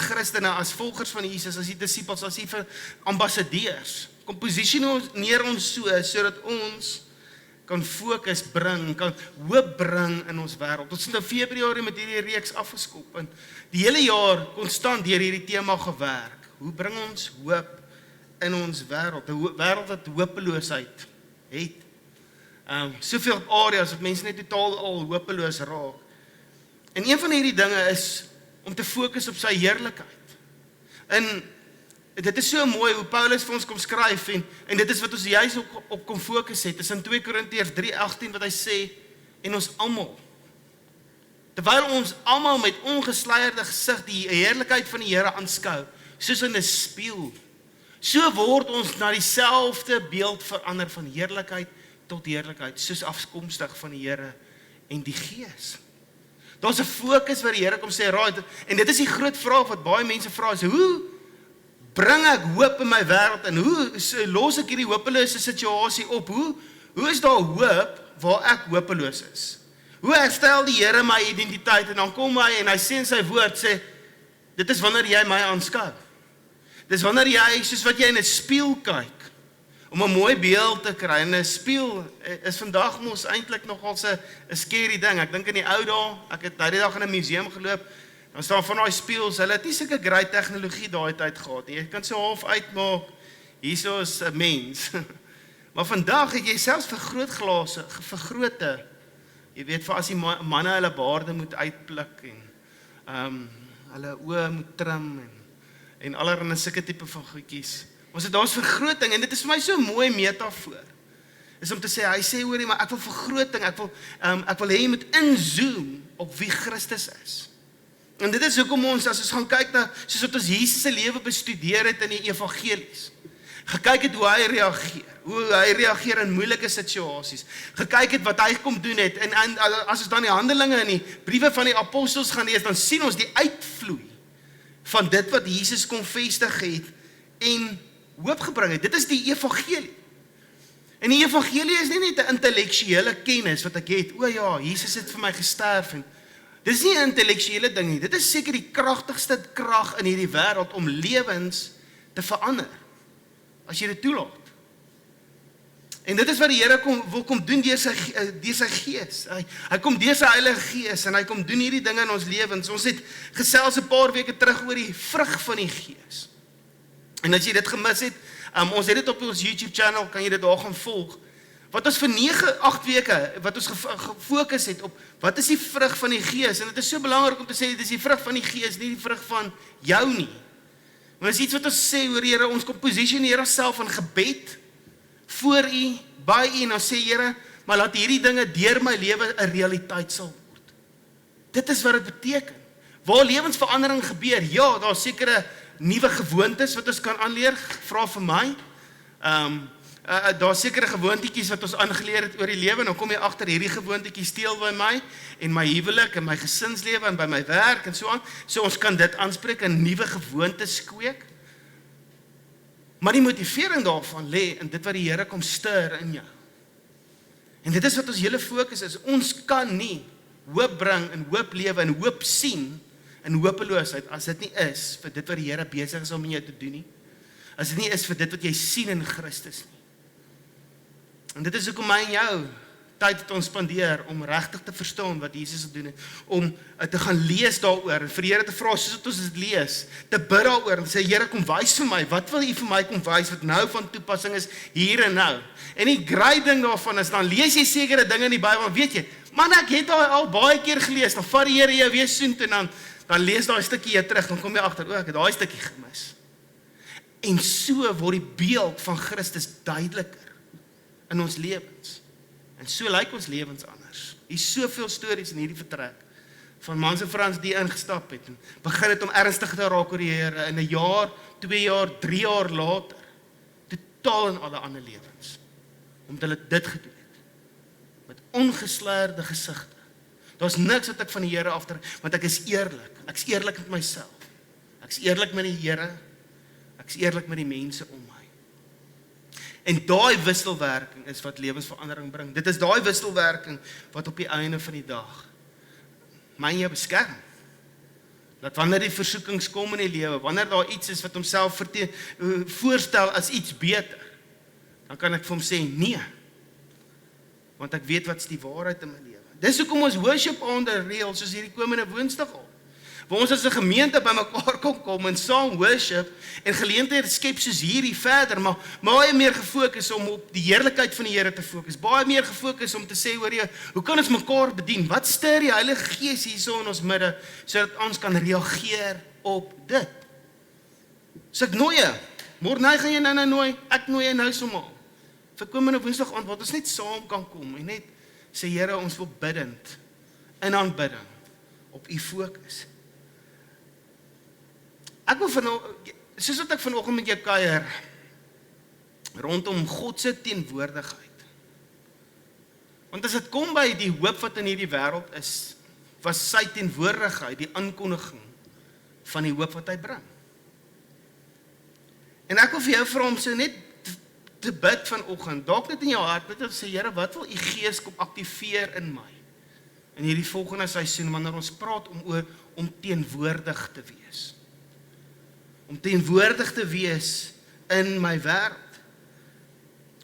Christene, as volgers van Jesus, as die disciples, as die ambassadeurs. Kom posisioneer ons sodat ons kan fokus bring, kan hoop bring in ons wêreld. Ons het in Februarie met hierdie reeks afgeskop en die hele jaar konstant deur hierdie tema gewerk. Hoe bring ons hoop in ons wêreld? 'n wêreld wat hopeloosheid het. Soveel areas wat mense net totaal al hopeloos raak. En een van hierdie dinge is om te fokus op sy heerlikheid. En dit is so mooi hoe Paulus vir ons kom skryf en dit is wat ons juist op kom fokus het. Dit is in 2 Korintiërs 3:18 wat hy sê, en ons almal, terwyl ons almal met ongesluierde gesig die heerlikheid van die Here aanskou, soos in 'n spieël, so word ons na dieselfde beeld verander van heerlikheid tot heerlikheid, soos afkomstig van die Here en die Gees. Daar's 'n fokus waar die Here kom sê, right, en dit is die groot vraag wat baie mense vra, is hoe bring ek hoop in my wêreld en hoe los ek hierdie hopelose situasie op? Hoe is daar hoop waar ek hopeloos is? Hoe herstel die Here my identiteit? En dan kom hy en hy sê in sy woord, sê, dit is wanneer jy my aanskou. Dis wanneer jy, soos wat jy in 'n spieël kyk, om 'n mooi beeld te kry. En 'n spieël is vandag mos eintlik nogal 'n scary ding. Ek dink in die ou dae, ek het nou die dag in 'n museum geloop, dan staan van daai spieëls, hulle het nie sulke great tegnologie daai tyd gehad nie. Jy kan so half uitmaak, hierso is 'n mens. Maar vandag het jy selfs vergrootglase, vergrote. Jy weet, vir as die manne hulle baarde moet uitpluk en hulle oë moet trim en allerlei sulke tipe van goedjies. Ons het daar's vergroting en dit is vir my so 'n mooi metafoor. Is om te sê, hy sê hoorie, maar ek wil vergroting, ek wil hê jy moet inzoom op wie Christus is. En dit is hoekom ons, as ons gaan kyk na, soos wat ons Jesus se lewe bestudeer het in die evangelies, gekyk het hoe hy reageer in moeilike situasies, gekyk het wat hy kom doen het, en as ons dan die handelinge in die briewe van die apostels gaan lees, dan sien ons die uitvloei van dit wat Jesus kom vestig het en hoop gebring het. Dit is die evangelie. En die evangelie is nie net 'n intellektuele kennis wat ek het, o ja, Jesus het vir my gesterf en dit is nie 'n intellektuele ding nie. Dit is seker die kragtigste krag in hierdie wêreld om lewens te verander, as jy dit toelaat. En dit is wat die Here wil kom doen deur sy Gees. Hy kom deur sy Heilige Gees en hy kom doen hierdie dinge in ons lewens. Ons het gesels 'n paar weke terug oor die vrug van die Gees. En as jy dit gemis het, ons het dit op ons YouTube channel, kan jy dit daar gaan volg. Wat ons vir 9-8 weke, wat ons gefokus het op, wat is die vrug van die Gees? En dit is so belangrik om te sê, dit is die vrug van die Gees, nie die vrug van jou nie. Want is iets wat ons sê oor Here, ons kom posisioneer onsself in gebed, voor U, by U, en dan sê Here, maar laat hierdie dinge deur my lewe 'n realiteit sal word. Dit is wat dit beteken. Waar lewensverandering gebeur, ja, daar is sekere nuwe gewoontes wat ons kan aanleer, vra vir my. Daar is sekere gewoontetjies wat ons aangeleer het oor die lewe, en dan kom jy agter hierdie gewoontetjies steel by my, en my huwelik, en my gesinslewe, en by my werk, en so aan. So ons kan dit aanspreek, en nuwe gewoontes kweek. Maar die motivering daarvan lê in dit wat die Here kom stuur in jou. En dit is wat ons hele fokus is. Ons kan nie hoop bring en hoop lewe en hoop sien in hopeloosheid as dit nie is vir dit wat die Here besig is om in jou te doen nie. As dit nie is vir dit wat jy sien in Christus nie. En dit is hoekom my en jou tyd het ons spandeer om regtig te verstaan wat Jesus gedoen het, om te gaan lees daaroor en vir die Here te vra soos wat ons dit lees, te bid daaroor en sê Here, kom wys vir my, wat wil U vir my kom wys wat nou van toepassing is hier en nou. En die great ding daarvan is dan lees jy sekere dinge in die Bybel, weet jy, man, ek het daai al baie keer gelees, dan vat die Here jou weer soontoe en dan lees daai stukkie hier terug, dan kom jy agter, ek het daai stukkie gemis. En so word die beeld van Christus duideliker in ons lewens. En so lyk ons lewens anders. Hier is soveel stories in hierdie vertrek van mans en vrouens die ingestap het en begin het om ernstig te raak oor die Here in 'n jaar, 2 jaar, 3 jaar later, totaal in alle ander lewens. Omdat hulle dit gedoen het. Met ongesluierde gesigte. Daar's niks wat ek van die Here aftrek, want ek is eerlik. Ek is eerlik met myself. Ek is eerlik met die Here. Ek is eerlik met die mense om my. En daai wisselwerking is wat lewensverandering bring. Dit is daai wisselwerking wat op die einde van die dag my en jou beskerm. Dat wanneer die versoekings kom in die lewe, wanneer daar iets is wat homself voorstel as iets beter, dan kan ek vir hom sê, nee. Want ek weet wat's die waarheid in my lewe. Dis hoekom ons worship aande reël, soos hierdie komende Woensdag al. Waar ons as 'n gemeente by mekaar kom en saam worship, en geleenthede skep soos hierdie verder, maar baie meer gefokus om op die heerlikheid van die Here te fokus, baie meer gefokus om te sê, hoor jy, hoe kan ons mekaar bedien? Wat stuur die Heilige Gees hierso in ons midde, sodat ons kan reageer op dit? So ek nooi jy, môre gaan jy nou nooi, ek nooi jy nou sommer, vir komende Woensdag aand, wat ons net saam kan kom, en net sê, Here, ons wil bidend, in aanbidding, op U fokus. Ek wil soos wat ek vanoggend met jou kuier, rondom God se teenwoordigheid. Want as dit kom by die hoop wat in hierdie wêreld is, was sy teenwoordigheid die aankondiging van die hoop wat hy bring. En ek wil vir jou vra om so net te bid vanoggend, dalk net in jou hart, net om sê, Here, wat wil U Gees kom aktiveer in my? In hierdie volgende seisoen, wanneer ons praat om teenwoordig te wees. Om teenwoordig te wees in my wêreld.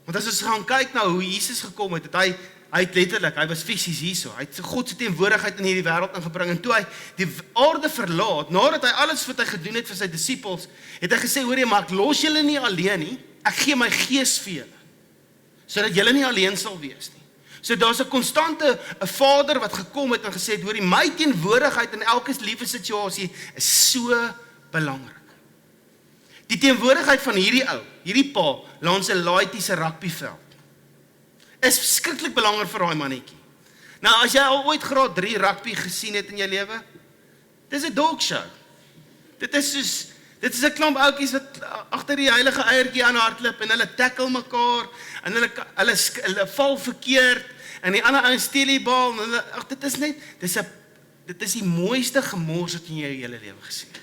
Want as ons gaan kyk na hoe Jesus gekom het, hy het letterlik, hy was fisies hierso, hy het God se teenwoordigheid in hierdie wêreld ingebring, en toe hy die aarde verlaat, nadat hy alles wat hy gedoen het vir sy disippels, het hy gesê, hoor jy, maar ek los julle nie alleen nie, ek gee my Gees vir julle, sodat julle nie alleen sal wees nie. So daar's 'n konstante, 'n Vader wat gekom het en gesê, hoor jy, my teenwoordigheid in elke liewe situasie is so belangrik. Die teenwoordigheid van hierdie pa, langs 'n Laitiese rugbyveld, is verskriklik belangrik vir daai mannetjie. Nou, as jy al ooit graad 3 rugby gesien het in jou lewe, dis 'n dog show. Dit is 'n klomp ouetjies wat agter die heilige eiertjie aan hardloop, en hulle tackle mekaar, en hulle val verkeerd, en die ander ou steel die bal, en dit is die mooiste gemors wat jy in jou hele lewe gesien het.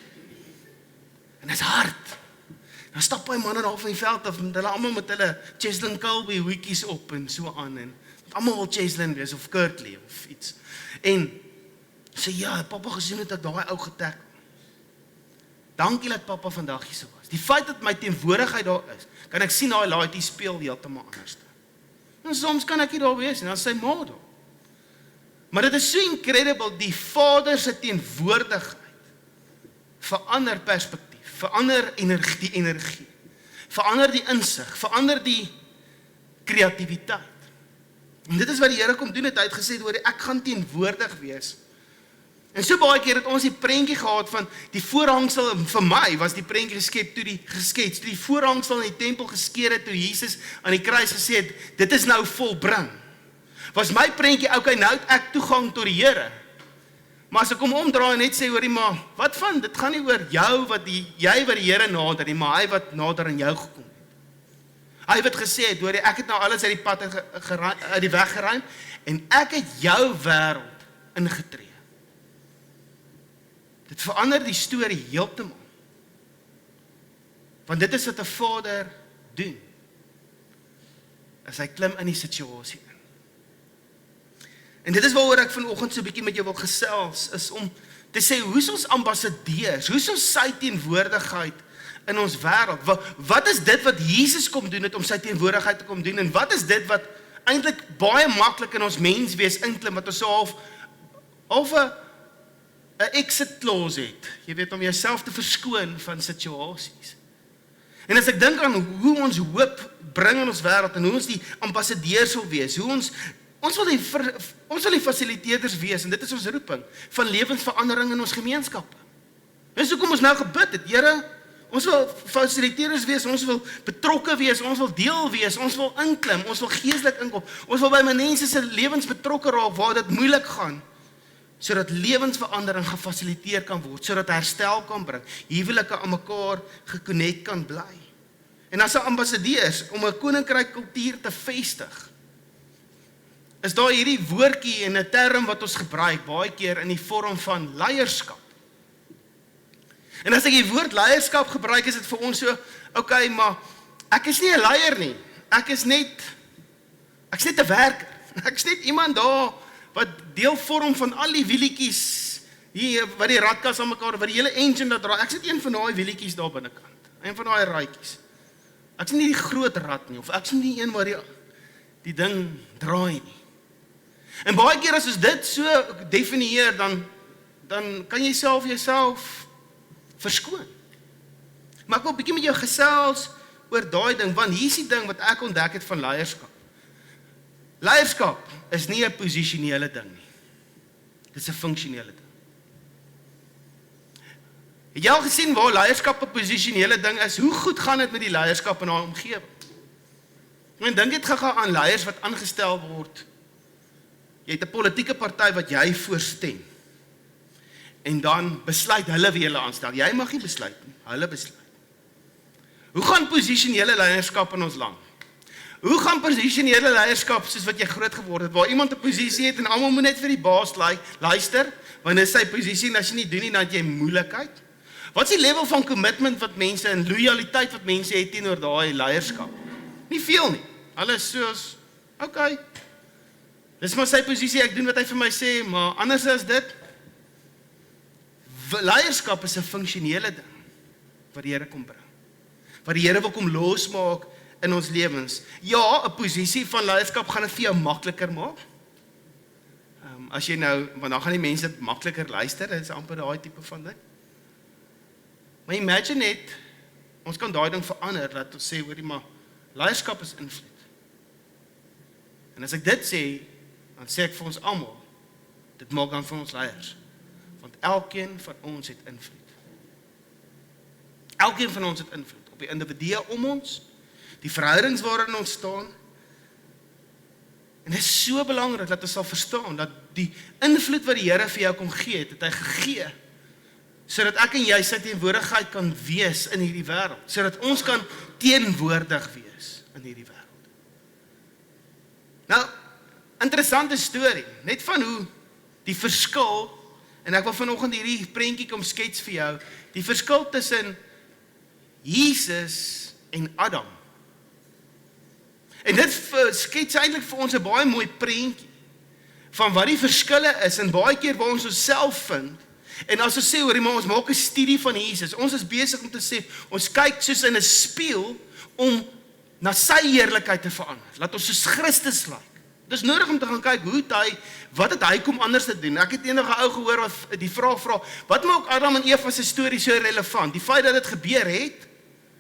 En dit is hard. Dan stap hy manne daar van die veld af, en hulle almal met hulle Cheslin Colby hoekies op, en so aan, en almal wil Cheslin wees, of Kurtley, of iets. En, sê, ja, papa gesien het ek daai ou getackle. Dankie dat papa vandag hier so was. Die feit dat my teenwoordigheid daar is, kan ek sien daai laaitjie speel heeltemal anders. En soms kan ek nie daar wees, en dan sy ma daar. Maar dit is so incredible, die Vader se teenwoordigheid verander perspektief, verander die energie, verander die insig, verander die kreatiwiteit. En dit is wat die Here kom doen het, hy het gesê, hoor, ek gaan teenwoordig wees. En so baie keer het ons die prentjie gehad van die voorhangsel, vir my was die prentjie geskets, toe die voorhangsel in die tempel geskeur het, toe Jesus aan die kruis gesê het, dit is nou volbring. Was my prentjie, okay, nou het ek toegang tot die Here. Maar as ek kom omdraai en net sê, hoorie, maar wat van, dit gaan nie oor jou, jy wat die Here nader nie, maar hy wat nader aan jou gekom het. Hy wat gesê het, hoorie, ek het nou alles uit die pad uit die weg geruim, en ek het jou wêreld ingetree. Dit verander die storie heeltemal. Want dit is wat 'n Vader doen, as hy klim in die situasie in. En dit is waaroor ek vanoggend so 'n bietjie met jou wil gesels, is om te sê, hoe is ons ambassadeurs, hoe is ons sy teenwoordigheid in ons wêreld? Wat is dit wat Jesus kom doen het om sy teenwoordigheid te kom doen, en wat is dit wat eintlik baie maklik in ons menswees inklim, wat ons so half 'n exit clause het, jy weet, om jouself te verskoon van situasies. En as ek dink aan hoe ons hoop bring in ons wêreld, en hoe ons die ambassadeurs wil wees, hoe ons wil die fasiliteerders wees, en dit is ons roeping, van lewensverandering in ons gemeenskappe. Dis hoekom ons nou gebid het, Here, ons wil fasiliteerders wees, ons wil betrokke wees, ons wil deel wees, ons wil inklim, ons wil geestelik inkom, ons wil by mense se lewens betrokke raak, waar dit moeilik gaan, sodat lewensverandering gefasiliteer kan word, sodat herstel kan bring, huwelike aan mekaar gekonnekt kan bly. En as 'n ambassadeurs, om 'n koninkryk kultuur te vestig, is daar hierdie woordjie en 'n term wat ons gebruik, baie keer in die vorm van leierskap. En as ek die woord leierskap gebruik, is dit vir ons so, okay, maar ek is nie 'n leier nie, ek is net 'n werker, ek is net iemand daar, wat deel vorm van al die wielietjies hier wat die radkas aan mekaar, wat die hele engine dat draai, ek sit een van daai wielietjies daar binnekant, een van daai raadjies. Ek sien nie die groot rad nie, of ek sien nie een waar die ding draai nie. En baie keer as ons dit so definieer, dan kan jy jouself verskoon. Maar ek wil 'n bietjie met jou gesels oor daai ding, want hier is die ding wat ek ontdek het van leierskap. Leierskap is nie 'n posisionele ding nie. Dit is 'n funksionele ding. Het jy al gesien waar leierskap 'n posisionele ding is? Hoe goed gaan dit met die leierskap in haar omgewing? En dink dit gaga aan leiers wat aangestel word. Jy het 'n politieke party wat jy voorstem. En dan besluit hulle wie hulle aanstel. Jy mag nie besluit nie, hulle besluit. Hoe gaan posisionele leierskap in ons land? Hoe gaan posisionele leierskap soos wat jy groot geword het, waar iemand 'n posisie het en almal moet net vir die baas luister, want dit is sy posisie en as jy nie doen nie, dan het jy moeilikheid. Wat is die level van commitment wat mense en loyaliteit wat mense het teenoor daai leierskap? Nie veel nie. Hulle is soos, okay, dis maar sy posisie, ek doen wat hy vir my sê, maar anders as dit, leierskap is 'n funksionele ding, wat die Here kom bring. Wat die Here wil kom losmaak in ons lewens. Ja, 'n posisie van leierskap gaan dit vir jou makliker maak. As jy nou, want dan gaan die mense makliker luister, dit is amper daai tipe van ding. Maar imagine net, ons kan daai ding verander, dat ons sê, hoorie maar, leierskap is invloed. En as ek dit sê, dan sê ek vir ons almal, dit maak dan vir ons leiers. Want elkeen van ons het invloed. Elkeen van ons het invloed op die individue om ons, die verhoudings waarin ons staan. En dit is so belangrik dat ons sal verstaan, dat die invloed wat die Here vir jou kom gee, het hy gegee, sodat ek en jy sy teenwoordigheid kan wees in hierdie wêreld, sodat ons kan teenwoordig wees in hierdie wêreld. Nou, interessante storie, net van hoe die verskil, en ek wil vanoggend hierdie prentjie kom skets vir jou, die verskil tussen Jesus en Adam. En dit skets eintlik vir ons 'n baie mooi prentjie van wat die verskille is en baie keer waar ons onsself vind. En as ons sê, hoorie, maar ons maak 'n studie van Jesus. Ons is besig om te sê, ons kyk soos in 'n spieël om na sy heerlikheid te verander. Laat ons soos Christus lyk. Dis nodig om te gaan kyk wat het hy kom anders te doen. Ek het eendag 'n ou gehoor wat die vraag vra, wat maak Adam en Eva se storie so relevant? Die feit dat dit gebeur het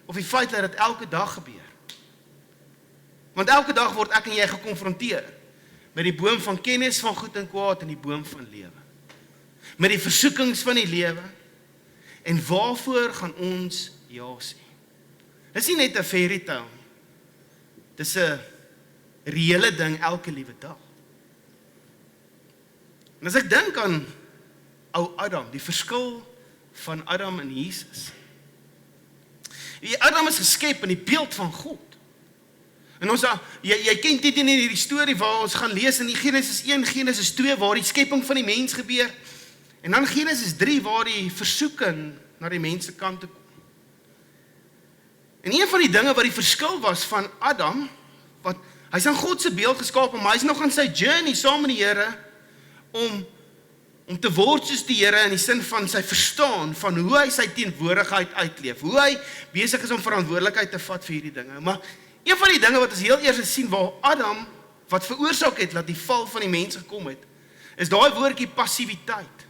of die feit dat dit elke dag gebeur? Want elke dag word ek en jy gekonfronteer met die boom van kennis van goed en kwaad en die boom van lewe. Met die versoekings van die lewe en waarvoor gaan ons ja sê? Dis nie net 'n fairy tale nie. Dis 'n reële ding elke liewe dag. En as ek dink aan ou Adam, die verskil van Adam en Jesus. Adam is geskep in die beeld van God. En ons, jy ken dit in hierdie storie waar ons gaan lees in die Genesis 1, Genesis 2, waar die skepping van die mens gebeur. En dan Genesis 3, waar die versoeking na die mens se kant toe kom. En een van die dinge wat die verskil was van Adam, wat hy is aan God se beeld geskaap, maar hy is nog aan sy journey saam met die Here om te word soos die Here in die sin van sy verstaan van hoe hy sy teenwoordigheid uitleef, hoe hy besig is om verantwoordelikheid te vat vir hierdie dinge. Maar een van die dinge wat ons heel eers sien waar Adam wat veroorsaak het dat die val van die mens gekom het, is daai woordjie passiwiteit.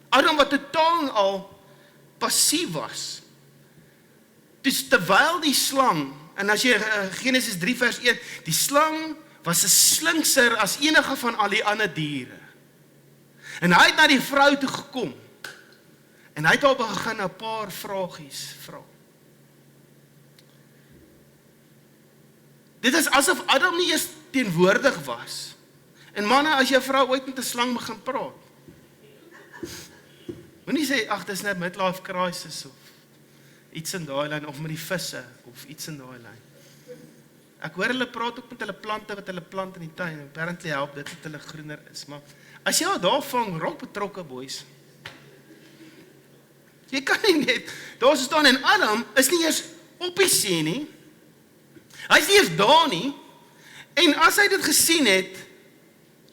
Adam wat totaal al passief was. Dus terwyl die slang, en as jy Genesis 3 vers 1, die slang was 'n slinkser as enige van al die ander diere. En hy het na die vrou toe gekom, en hy het al begin 'n paar vragies vra. Dit is asof Adam nie eers teenwoordig was. En manne, as jou vrou ooit met 'n slang begin praat, moenie sê, ag, dis net midlife crisis, of iets in daai lyn, of met die visse, of iets in daai lyn. Ek hoor hulle praat ook met hulle plante, wat hulle plant in die tuin, apparently help dit dat hulle groener is, maar as jy al daar vang, raak betrokke, boys. Jy kan nie net, daar staan, en Adam is nie eers op die see nie, hy is nie eers daar nie, en as hy dit gesien het,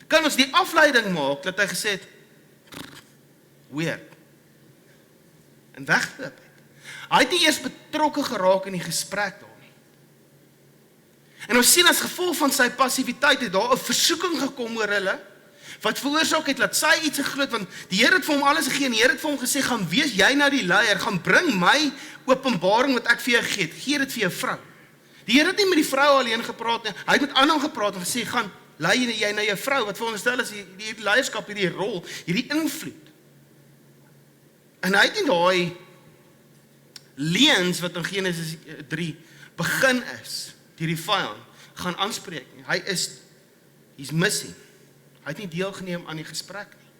kan ons die afleiding maak, dat hy gesê het, Weird. En weggeloop het. Hy het nie eers betrokke geraak in die gesprek daar nie. En ons sien as gevolg van sy passiwiteit het daar 'n versoeking gekom oor hulle, wat veroorsaak het dat sy iets geglo, want die Here het vir hom alles gegee en die Here het vir hom gesê, gaan wees jy nou die leier, gaan bring my openbaring wat ek vir jou gee, gee dit vir jou vrou. Die Here het nie met die vrou alleen gepraat nie, hy het met ander gepraat en gesê, gaan lei jy na jou vrou, wat veronderstel is die leierskap, hierdie rol, hierdie invloed. En hy het nie daai leuns wat in Genesis 3 begin is, deur die vyand, gaan aanspreek nie. He's missing. Hy het nie deelgeneem aan die gesprek nie.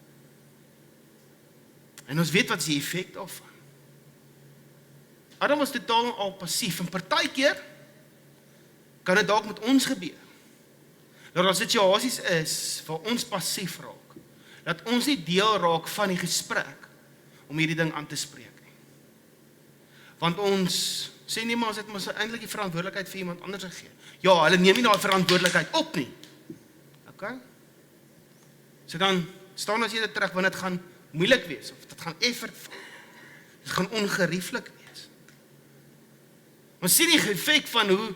En ons weet wat is die effek daarvan. Adam was totaal al passief, en partykeer kan dit dalk met ons gebeur. Dat daar situasies is waar ons passief raak, dat ons nie deel raak van die gesprek om hierdie ding aan te spreek nie. Want ons sê nie maar, ons het mos eintlik die verantwoordelikheid vir iemand anders gegee. Ja, hulle neem nie daai verantwoordelikheid op nie. Okay? So dan staan ons hier terug, want dit gaan moeilik wees, of dit gaan effort val. Dit gaan ongerieflik wees. Ons sien die effek van hoe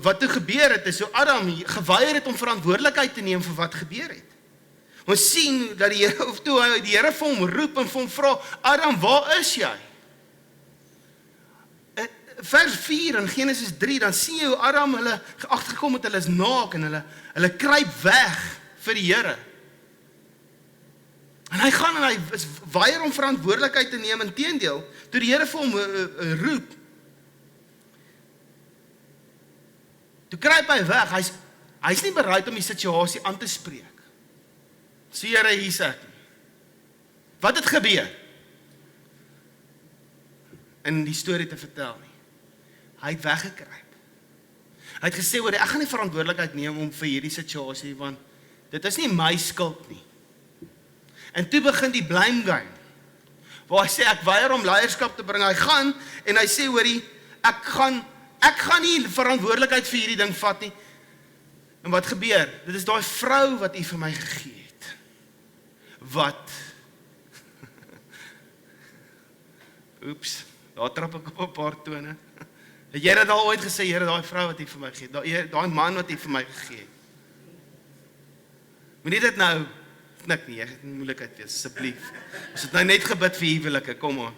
wat toe gebeur het, is hoe Adam geweier het om verantwoordelikheid te neem vir wat gebeur het. Ons sien dat die Here, of toe die Here vir hom roep en vir hom vra, Adam, waar is jy? Vers 4 in Genesis 3, dan sien jy hoe Adam hulle agtergekom het, hulle is naak en hulle kruip weg vir die Here. En hy gaan en hy weier om verantwoordelikheid te neem, inteendeel, toe die Here vir hom roep, toe kruip hy weg, hy's nie bereid om die situasie aan te spreek. Sê Here, hier is ek. Wat het gebeur? In die storie te vertel nie. Hy het weggekruip. Hy het gesê, hoor, ek gaan nie verantwoordelikheid neem om vir hierdie situasie, want dit is nie my skuld nie. En toe begin die blame game, waar hy sê, ek weier om leierskap te bring, hy gaan, en hy sê, hoorie, ek gaan nie verantwoordelikheid vir hierdie ding vat nie. En wat gebeur? Dit is daai vrou wat U vir my gegee het. Wat? Oeps, daar trap ek op 'n paar tone. Het jy dit al ooit gesê, Here, daai vrou wat U vir my gegee het, daai man wat U vir my gegee het? Moenie dit nou knik nie, jy het in moeilikheid wees, asseblief. Ons het nou net gebid vir huwelike, kom aan.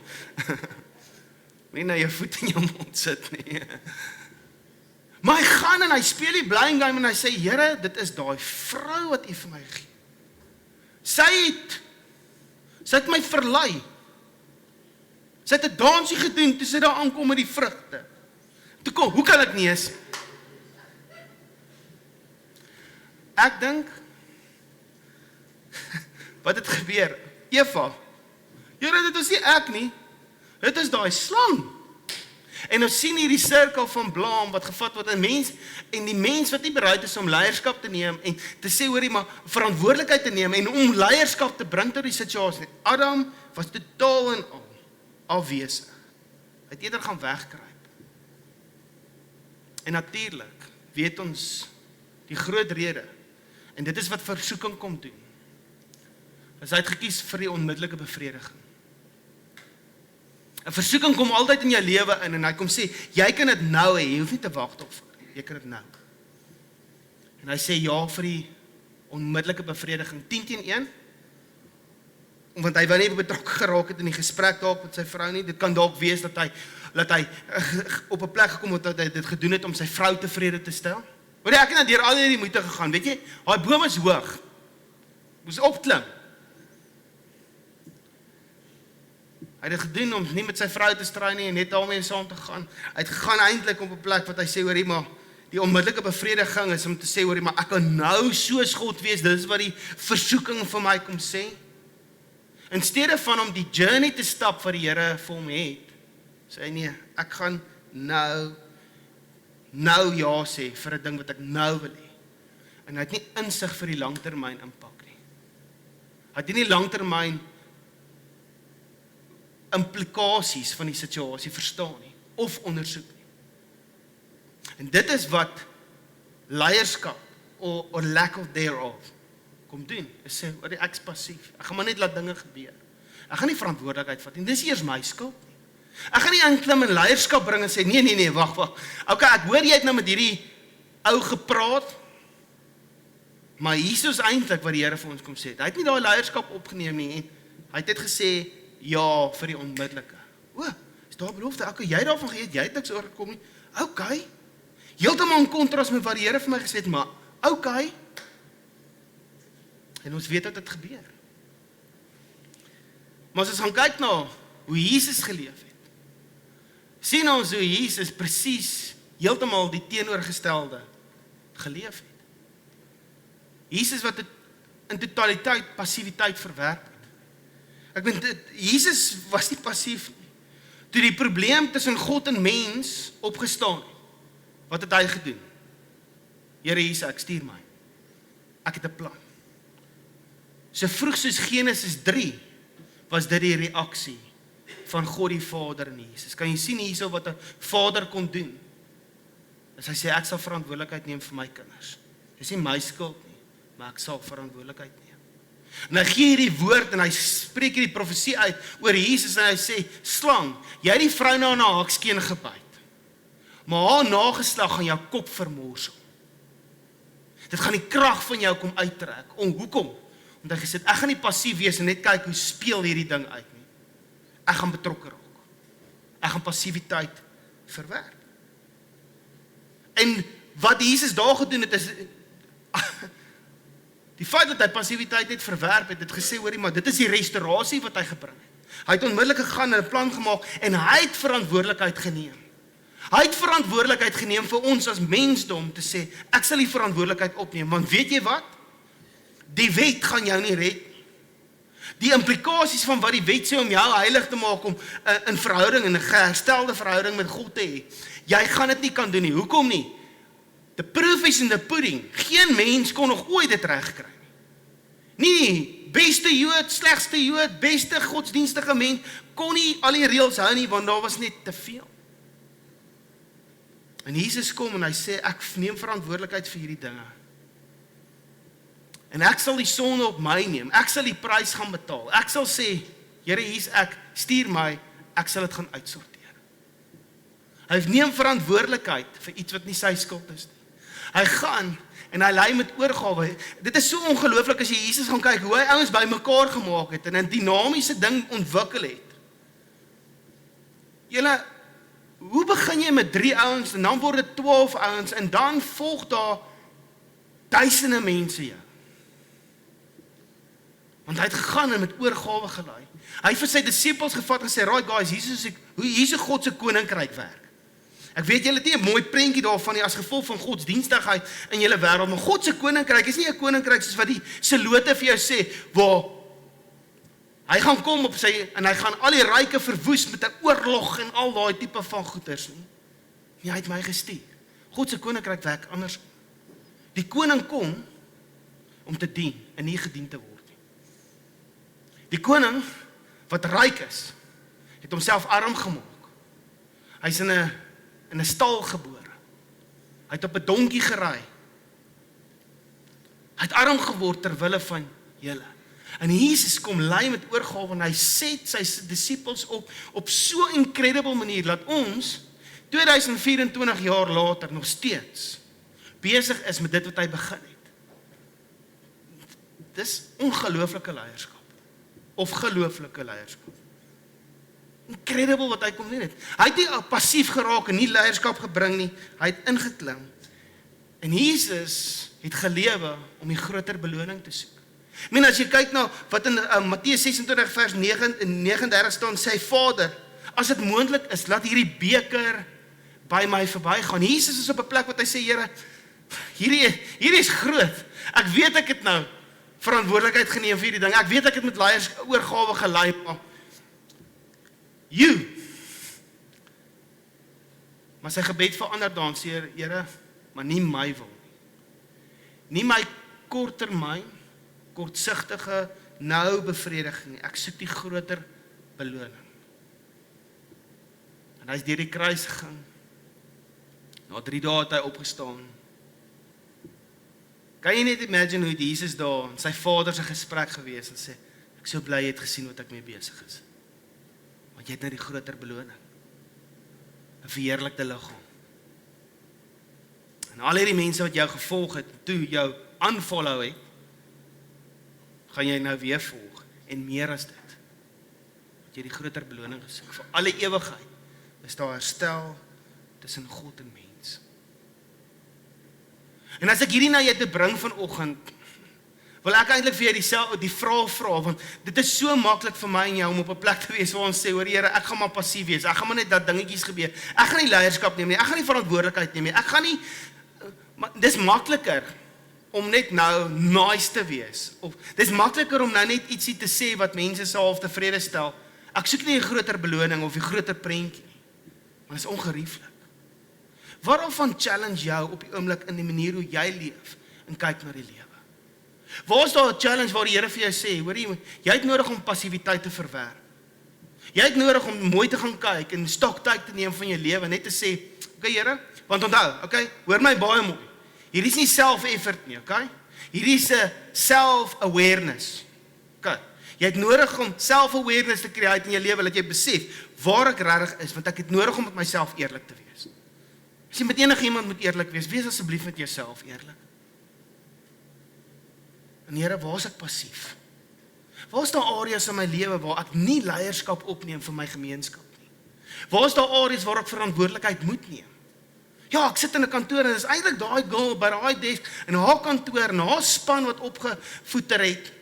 Moenie nou jou voet in jou mond sit nie. Maar hy gaan en hy speel die blame game en hy sê, Here, dit is daai vrou wat U vir my gegee het. Sy het my verlei. Sy het 'n dansie gedoen, toe sy daar aankom met die vrugte. Toe kom, hoe kan ek nie eens? Ek dink, wat het gebeur? Eva, Here, dit is nie ek nie, dit is daai slang. En ons sien hierdie sirkel van blaam wat gevat word in mens, en die mens wat nie bereid is om leierskap te neem, en te sê, hoorie, maar verantwoordelikheid te neem, en om leierskap te bring tot die situasie. Adam was totaal en al afwesig. Hy het eerder gaan wegkruip. En natuurlik weet ons die groot rede, en dit is wat versoeking kom doen, is hy het gekies vir die onmiddellike bevrediging. 'n Versoeking kom altyd in jou lewe in, en hy kom sê, jy kan dit nou hê, jy hoef nie te wag daarvoor, jy kan dit nou. En hy sê ja vir die onmiddellike bevrediging, 10-1, want hy wou nie betrokke geraak het in die gesprek dalk met sy vrou nie. Dit kan dalk wees dat hy op 'n plek gekom het dat hy dit gedoen het om sy vrou tevrede te stel. Maar ek het nou deur al hierdie moeite gegaan, weet jy, daai boom is hoog, moes opklim. Hy het dit gedoen om nie met sy vrou te stry nie en net daarmee saam te gaan. Hy het gegaan eintlik op 'n plek wat hy sê, hoorie, maar die onmiddellike bevrediging is om te sê, hoorie, maar ek kan nou soos God wees, dit is wat die versoeking vir my kom sê. In steede van om die journey te stap wat die Here vir hom het, sê hy, nee, ek gaan nou ja sê vir 'n ding wat ek nou wil hê. En hy het nie insig vir die langtermyn impak nie. Hy het nie die langtermyn implikasies van die situasie verstaan nie, of ondersoek nie. En dit is wat leierskap, or lack of thereof, kom doen, is sê, ek is passief, ek gaan maar net laat dinge gebeur. Ek gaan nie verantwoordelikheid vat nie. Dis eers my skuld nie. Ek gaan nie inklim in leierskap bring en sê, nee, wag. Okay, ek hoor jy het nou met hierdie ou gepraat, maar Jesus eintlik wat die Here vir ons kom sê. Hy het nie daai leierskap opgeneem nie en hy het net gesê ja vir die onmiddellike. Is daar belofte? Okay, jy daarvan geëet, jy het niks oorgekom nie. Okay. Heeltemal in kontras met wat die Here vir my gesê het, maar okay. En ons weet dat dit gebeur. Maar as ons gaan kyk na hoe Jesus geleef het, sien ons hoe Jesus presies heeltemal die teenoorgestelde geleef het. Jesus wat in totaliteit passiwiteit verwerp het. Ek bedoel, Jesus was nie passief nie. Toe die probleem tussen God en mens opgestaan het, wat het hy gedoen? Here Jesus, ek stuur my. Ek het 'n plan. So vroeg soos Genesis 3 was dit die reaksie van God die Vader en Jesus. Kan jy sien hierso wat 'n vader kon doen? As hy sê ek sal verantwoordelikheid neem vir my kinders. Dis nie my skuld nie, maar ek sal verantwoordelikheid neem. En hy gee hierdie woord en hy spreek hierdie profesie uit oor Jesus en hy sê, slang, jy het die vrou na haar haakskeen gebyt, maar haar nageslag gaan jou kop vermorsel. Dit gaan die krag van jou kom uittrek. Hoekom? Want hy gesê, ek gaan nie passief wees en net kyk hoe speel hierdie ding uit nie. Ek gaan betrokke raak. Ek gaan passiwiteit verwerp. En wat Jesus daar gedoen het is die feit dat hy passiwiteit net verwerp het gesê, hoorie, maar dit is die restaurasie wat hy gebring het. Hy het onmiddellik gegaan en 'n plan gemaak en hy het verantwoordelikheid geneem. Hy het verantwoordelikheid geneem vir ons as mensdom te sê, ek sal die verantwoordelikheid opneem, want weet jy wat? Die wet gaan jou nie red nie. Die implikasies van wat die wet sê om jou heilig te maak, om in verhouding, in 'n herstelde verhouding met God te hê, jy gaan dit nie kan doen nie. Hoekom nie? The proof is in the pudding. Geen mens kon nog ooit dit reg kry nie. Nie beste Jood, slegste Jood, beste godsdienstige mens kon nie al die reëls hou nie, want daar was net te veel. En Jesus kom en hy sê, ek neem verantwoordelikheid vir hierdie dinge. En ek sal die sonde op my neem. Ek sal die prys gaan betaal. Ek sal sê, Here Jesus, ek stuur my, ek sal dit gaan uitsorteer. Hy neem verantwoordelikheid vir iets wat nie sy skuld is nie. Hy gaan en hy lei met oorgawe. Dit is so ongelooflik as jy Jesus gaan kyk, hoe hy ouens bymekaar gemaak het en 'n dinamiese ding ontwikkel het. Julle, hoe begin jy met 3 ouens en dan word dit 12 ouens en dan volg daar duisende mense jou. Want hy het gegaan en met oorgawe gelei. Hy het vir sy disippels gevat en sê, right guys, hier is God se koninkryk werk. Ek weet julle het nie 'n mooi prentjie daarvan nie as gevolg van godsdienstigheid in julle wêreld, maar God se koninkryk is nie 'n koninkryk soos wat die Selote vir jou sê, waar hy gaan kom op sy en hy gaan al die ryke verwoes met 'n oorlog en al daai tipe van goeders nie. Nee, hy het my gestuur. God se koninkryk werk anders. Die koning kom om te dien en nie gedien te word nie. Die koning wat ryk is, het homself arm gemaak. Hy's in 'n stal gebore. Hy het op 'n donkie gery. Hy het arm geword ter wille van julle. En Jesus kom lei met oorgawe en hy set sy disippels op so 'n incredible manier dat ons 2024 jaar later nog steeds besig is met dit wat hy begin het. Dis ongelooflike leierskap of gelooflike leierskap. Incredible wat hy kom doen het. Hy het nie passief geraak en nie leierskap gebring nie, hy het ingeklim. En Jesus het gelewe om die groter beloning te soek. Ek meen, as jy kyk na wat in Matteus 26 vers 39 staan, sê Vader, as dit moontlik is, laat hierdie beker by my verbygaan. Jesus is op 'n plek wat hy sê, Here, hierdie is groot. Ek weet ek het nou verantwoordelikheid geneem vir hierdie ding. Ek weet ek het met leiers oorgawe gelei, maar sy gebed verander dan, sê Here, maar nie my wil nie. Nie my korttermyn, kortsigtige, nou bevrediging nie. Ek soek die groter beloning. En hy is deur die kruis gegaan. Na 3 dae het hy opgestaan. Kan jy net imagine hoe Jesus daar in sy Vader se gesprek gewees en sê, Ek is so bly jy het gesien wat ek mee besig is. Want jy het nou die groter beloning. 'n verheerlikte liggaam. En al hierdie mense wat jou gevolg het, toe jou unfollow het, gaan jy nou weer volg. En meer as dit. Want jy die groter beloning gesoek. Vir alle ewigheid is daar herstel tussen God en mens. En as ek hierdie na jou te bring vanoggend, wil ek eintlik vir jou die vraag vra, want dit is so maklik vir my en jou om op 'n plek te wees waar ons sê, hoor Here, ek gaan maar passief wees, ek gaan maar net dat dingetjies gebeur, ek gaan nie leierskap neem nie, ek gaan nie verantwoordelikheid neem nie, ek gaan nie, maar dis makliker om net nou nice te wees, of dis makliker om nou net ietsie te sê wat mense se half tevrede stel, ek soek nie 'n groter beloning of 'n groter prentjie nie, maar dis ongerieflik. Waarvan challenge jou op die oomblik in die manier hoe jy leef en kyk na die lewe? Waar is daar 'n challenge waar die Here vir jou sê, hoor jy het nodig om passiwiteit te verwerk. Jy het nodig om mooi te gaan kyk en stoktyd te neem van jou lewe, net te sê, okay Here, want onthou, okay, hoor my baie mooi. Hierdie is nie self-effort nie, okay? Hierdie is 'n self-awareness. Okay. Jy het nodig om self-awareness te create in jou lewe, dat jy besef waar ek regtig is, want ek het nodig om met myself eerlik te wees. As jy met enige iemand moet eerlik wees asseblief met jouself eerlik. En Here, waar is ek passief? Waar is daar areas in my lewe waar ek nie leierskap opneem vir my gemeenskap nie? Waar is daar areas waar ek verantwoordelikheid moet neem? Ja, ek sit in 'n kantoor en dis eintlik daai girl by daai desk in haar kantoor en haar span wat opgevoeter het.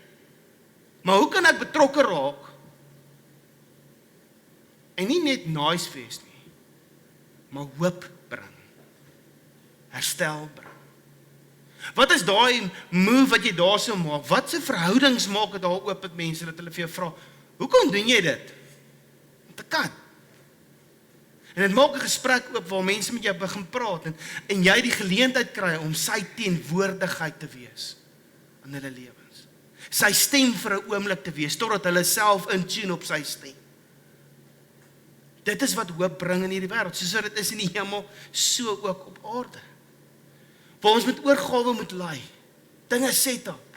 Maar hoe kan ek betrokke raak? En nie net nice wees nie, maar hoop bring. Herstel bring. Wat is daai move wat jy daar so maak? Wat se verhoudings maak dit daar oop met mense dat hulle vir jou vra, hoekom doen jy dit? Want dit kan. En dit maak 'n gesprek oop waar mense met jou begin praat en jy die geleentheid kry om sy teenwoordigheid te wees in hulle lewens. Sy stem vir 'n oomblik te wees totdat hulle self in tune op sy stem. Dit is wat hoop bring in hierdie wêreld, soos dit is in die hemel, so ook op aarde. Waar ons met oorgawe moet lei, dinge set up,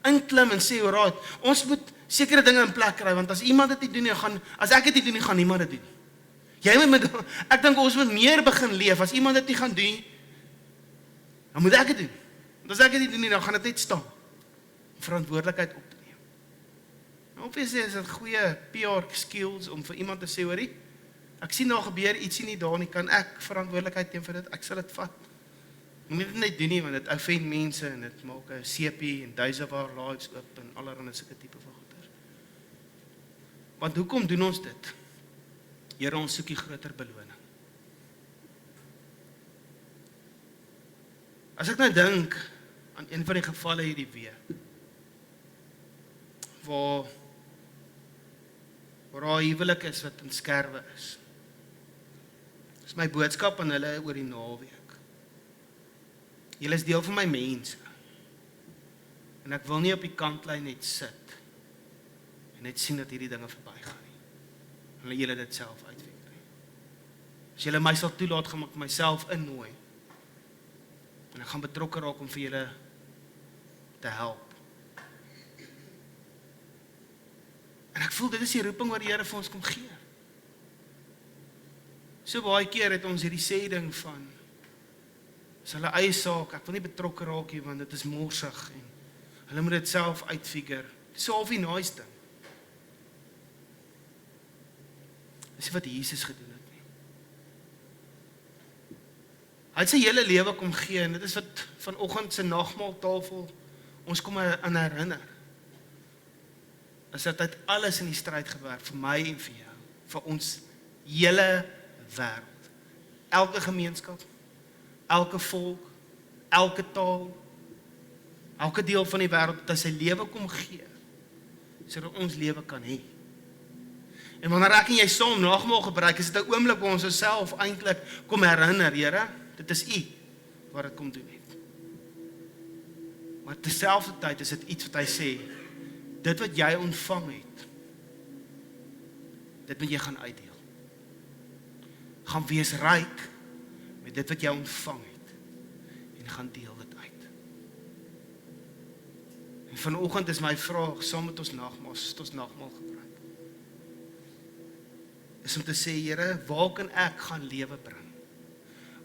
inklim en sê, alright, ons moet sekere dinge in plek kry, want as iemand dit nie doen, as ek dit nie doen nie, gaan niemand dit doen. Ek dink ons moet meer begin leef, as iemand dit nie gaan doen, dan moet ek dit doen. Want as ek dit nie doen nie, dan gaan dit net staan, om verantwoordelikheid op te neem. Nou, obviously is dit goeie PR skills, om vir iemand te sê, hoorie, ek sien daar gebeur ietsie nie daar nie, kan ek verantwoordelikheid neem vir dit, ek sal dit vat. Jy moet dit net doen nie, want dit offend mense, en dit maak 'n CP, en duisendwaar lives oop, en allerhande sulke tipe van goeders. Want hoekom doen ons dit? Here, ons soek die groter beloning. As ek nou dink aan een van die gevalle hierdie week, waar daar huwelik is wat in skerwe is. Dis my boodskap aan hulle oor die naweek. Julle is deel van my mense. En ek wil nie op die kantlyn net sit en net sien dat hierdie dinge verbygaan nie. Hulle julle dit self uitfigure. As julle my sal toelaat, gaan ek myself innooi. En ek gaan betrokke raak om vir julle te help. En ek voel dit is die roeping wat die Here vir ons kom gee. So baie keer het ons hierdie sê ding van, is hulle eie saak, ek wil nie betrokke raak nie, want dit is morsig, en hulle moet dit self uitfigure. Dit is so half die nice ding. Dis nie wat Jesus gedoen het nie. Hy het sy hele lewe kom gee, en dit is wat vanoggend se nagmaaltafel ons kom aan herinner. Is dat hy het alles in die stryd gewerk, vir my en vir jou, vir ons hele wêreld. Elke gemeenskap, elke volk, elke taal, elke deel van die wêreld, dat hy sy lewe kom gee, sodat ons lewe kan hê. En wanneer ek en jy saam nagmaal gebruik, is dit 'n oomblik waar ons osself eintlik kom herinner, Here, dit is U wat dit kom doen het. Maar terselfdertyd is dit iets wat hy sê, dit wat jy ontvang het, dit moet jy gaan uitdeel. Gaan wees ryk met dit wat jy ontvang het, en gaan deel dit uit. En Vanoggend is my vraag, saam met ons nagmaal gebruik, is om te sê, Here, waar kan ek gaan lewe bring?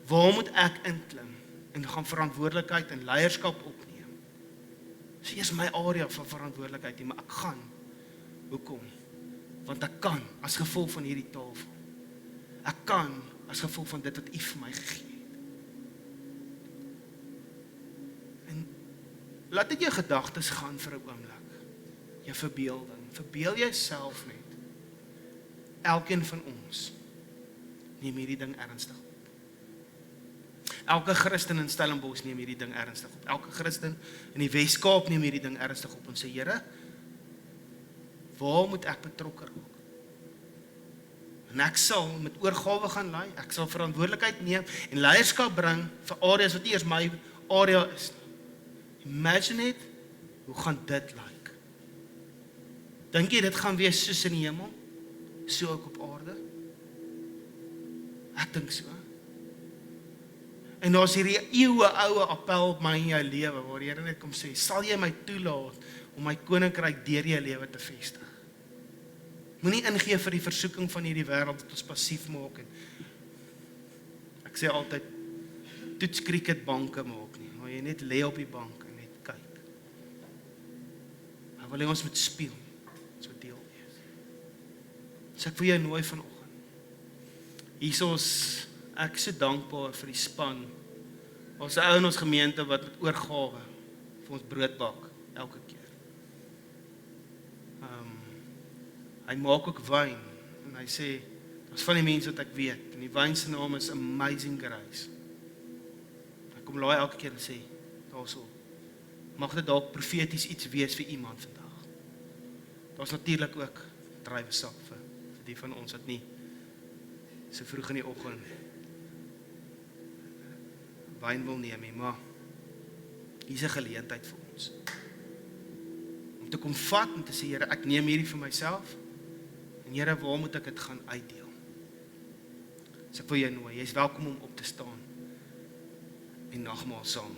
Waar moet ek inklim en gaan verantwoordelikheid en leierskap opneem? Dis eers my area van verantwoordelikheid, maar ek gaan. Hoekom? Want ek kan, as gevolg van hierdie tafel. Ek kan, as gevolg van dit wat U vir my gegee het. En laat dit jou gedagtes gaan vir 'n oomblik. Jou verbeelding. Verbeel jouself net. Elkeen van ons neem hierdie ding ernstig op. Elke Christen in Stellenbosch neem hierdie ding ernstig op. Elke Christen in die Wes-Kaap neem hierdie ding ernstig op en sê, Here, waar moet ek betrokke raak? En ek sal met oorgawe gaan lei, ek sal verantwoordelikheid neem en leierskap bring vir areas wat nie eers my area is. Imagine it, hoe gaan dit lyk? Dink jy dit gaan wees soos in die hemel? So ook op aarde? Ek dink so. En daar's hierdie eeue oue appel op my en jou lewe, waar die Here net kom sê, sal jy my toelaat om my koninkryk deur jou lewe te vestig? Moenie ingee vir die versoeking van hierdie wêreld wat ons passief maak en ek sê altyd toets cricketbanke maak nie, maar jy net lê op die bank en net kyk. Maar wil jy ons met speel, ons moet deel wees. So ek wil jou nooi vanoggend. Ek is so dankbaar vir die span. Ons ou in ons gemeente wat met oorgawe vir ons brood bak elke keer. Hy maak ook wyn en hy sê, dit is van die mense wat ek weet, en die wyn se naam is Amazing Grace. Hy kom laai elke keer en sê, daarso, mag dit dalk profeties iets wees vir iemand vandag. Daar's natuurlik ook druiwesap vir die van ons wat nie so vroeg in die oggend wyn wil neem nie, maar hier's 'n geleentheid vir ons. Om te kom vat en te sê, Here, ek neem hierdie vir myself, en Here, waar moet ek dit gaan uitdeel? So ek wil jou nooi, jy is welkom om op te staan en nagmaal saam